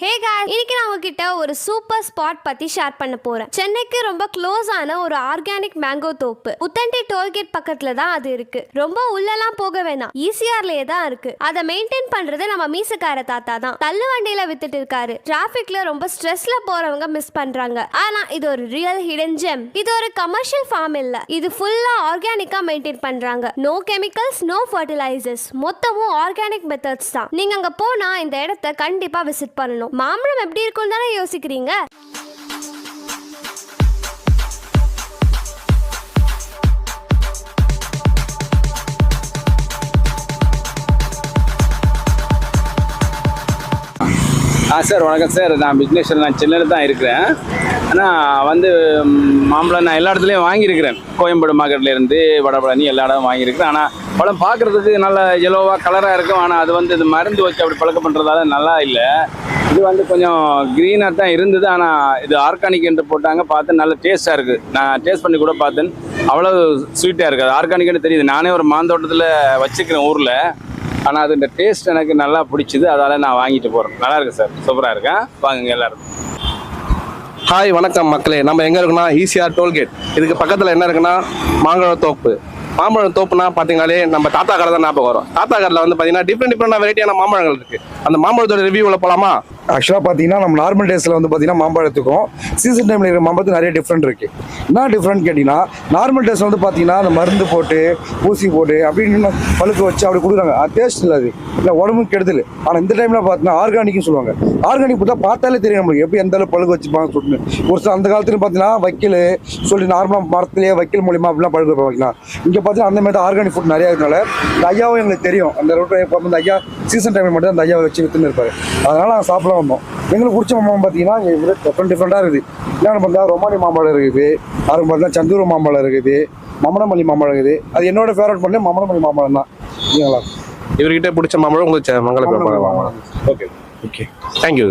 ஹே guys, இன்னைக்கு நான் உங்ககிட்ட ஒரு சூப்பர் ஸ்பாட் பத்தி ஷேர் பண்ண போறேன். சென்னைக்கு ரொம்ப க்ளோஸ் ஆன ஒரு ஆர்கானிக் மேங்கோ தோப்பு உத்தண்டி டோல்கேட் பக்கத்துல தான் அது இருக்கு. ரொம்ப உள்ளலாம் போக வேணாம், ஈசிஆர்லயே தான் இருக்கு. அதை மெயின்டைன் பண்றது நம்ம மீசக்கார தாத்தா தான். தள்ளு வண்டியில வித்துட்டு இருக்காரு. டிராபிக்ல ரொம்ப ஸ்ட்ரெஸ்ல போறவங்க மிஸ் பண்றாங்க. ஆனா இது ஒரு ரியல் ஹிடன் ஜெம். இது ஒரு கமர்ஷியல் ஃபார்ம் இல்ல, இது ஃபுல்லா ஆர்கானிக்கா மெயின்டைன் பண்றாங்க. நோ கெமிக்கல்ஸ், நோ ஃபர்டிலைசர்ஸ், மொத்தமும் ஆர்கானிக் மெத்தட்ஸ் தான். நீங்க அங்க போனா இந்த இடத்தை கண்டிப்பா விசிட் பண்ணணும். மாம்பழம் எப்படி இருக்கும் தானே யோசிக்கிறீங்க? சார் வணக்கம் சார். நான் பிக்னேஸ்வர், நான் சென்னையில் தான் இருக்கிறேன். ஆனால் மாம்பழம் நான் எல்லா இடத்துலையும் வாங்கியிருக்கிறேன். கோயம்பேடு மார்க்கெட்லேருந்து வடபழனி எல்லா இடம் வாங்கியிருக்கிறேன். ஆனால் பழம் பார்க்குறதுக்கு நல்ல எல்லோவாக கலராக இருக்கும். ஆனால் அது இது மருந்து வச்சு அப்படி பழக்கம் பண்ணுறதால நல்லா இல்லை. இது கொஞ்சம் க்ரீனாக தான் இருந்தது. ஆனால் இது ஆர்கானிக் என்று போட்டாங்க. பார்த்து நல்ல டேஸ்ட்டாக இருக்குது. நான் டேஸ்ட் பண்ணி கூட பார்த்தேன், அவ்வளோ ஸ்வீட்டாக இருக்குது. ஆர்கானிக்னு தெரியுது. நானே ஒரு மாந்தோட்டத்தில் வச்சுக்கிறேன் ஊரில். ஆனால் அது இந்த டேஸ்ட் எனக்கு நல்லா பிடிச்சிது, அதால் நான் வாங்கிட்டு போகிறேன். நல்லா இருக்குது சார், சூப்பராக இருக்கேன். வாங்குங்க எல்லாரும். ஹாய் வணக்கம் மக்களே. நம்ம எங்கே இருக்குன்னா ஈசிஆர் டோல்கேட். இதுக்கு பக்கத்தில் என்ன இருக்குன்னா மாம்பழம் தோப்பு. மாம்பழம் தோப்புனா பார்த்தீங்கன்னாலே நம்ம தாத்தா கடை தான் ஞாபகம் வரும். தாத்தா கடையில் பார்த்தீங்கன்னா டிஃப்ரெண்டான வெரைட்டியான மாம்பழங்கள் இருக்குது. அந்த மாம்பழத்தோட ரிவ்யூவில் போகலாமா? ஆக்சுவலாக பார்த்தீங்கன்னா நம்ம நார்மல் டேஸில் பார்த்தீங்கன்னா மாம்பழத்துக்கும் சீசன் டைமில் இருக்கிற மாம்பழத்துக்கு நிறைய டிஃப்ரெண்ட் இருக்குது. என்ன டிஃப்ரெண்ட் கேட்டிங்கன்னா, நார்மல் டேஸில் பார்த்தீங்கன்னா அந்த மருந்து போட்டு ஊசி போட்டு அப்படின்னு பழுக்க வச்சு அப்படி கொடுக்குறாங்க. அது டேஸ்ட் இல்லை, அது இல்லை உடம்புக்கு கெடுதல். ஆனால் இந்த டைமில் பார்த்தீங்கன்னா ஆர்கானிக்னு சொல்லுவாங்க. ஆர்கானிக் பார்த்தா பார்த்தாலே தெரியும் நம்மளுக்கு எப்படி எந்த அளவு பழுக்க வச்சுப்பாங்க சொல்லிட்டு. ஒரு சில அந்த காலத்துல பார்த்தீங்கன்னா வைக்கல் சொல்லி நார்மலாக மரத்துலேயே வைக்கல் மூலியமாக அப்படிலாம் பழுக்க வைக்கலாம். இங்கே பார்த்தீங்கன்னா அந்த மாதிரி ஆர்கானிக் ஃபுட் நிறையா இருக்கனால இந்த ஐயாவும் எங்களுக்கு தெரியும். அந்த ஐயா சீசன் டைமில் மட்டும் அந்த ஐயாவை வச்சு வித்துன்னு இருப்பாரு. அதனால் நாங்கள் சாப்பிட வந்தோம். எங்களுக்கு பிடிச்ச மாம்பழம் பார்த்தீங்கன்னா டிஃப்ரெண்டாக இருக்குது. என்னென்னு பார்த்தா ரொமானி மாம்பழம் இருக்குது, அதுக்கு பார்த்தீங்கன்னா சந்தூர் மாம்பழம் இருக்குது, மமனமல்லி மாம்பழம் இருக்குது. அது என்னோட ஃபேவரட் பண்ணி மமனமல்லி மாம்பழம் தான். இவர்கிட்ட பிடிச்ச மாம்பழம் உங்களுக்கு மங்கள மாம்பழம். Okay okay, thank you.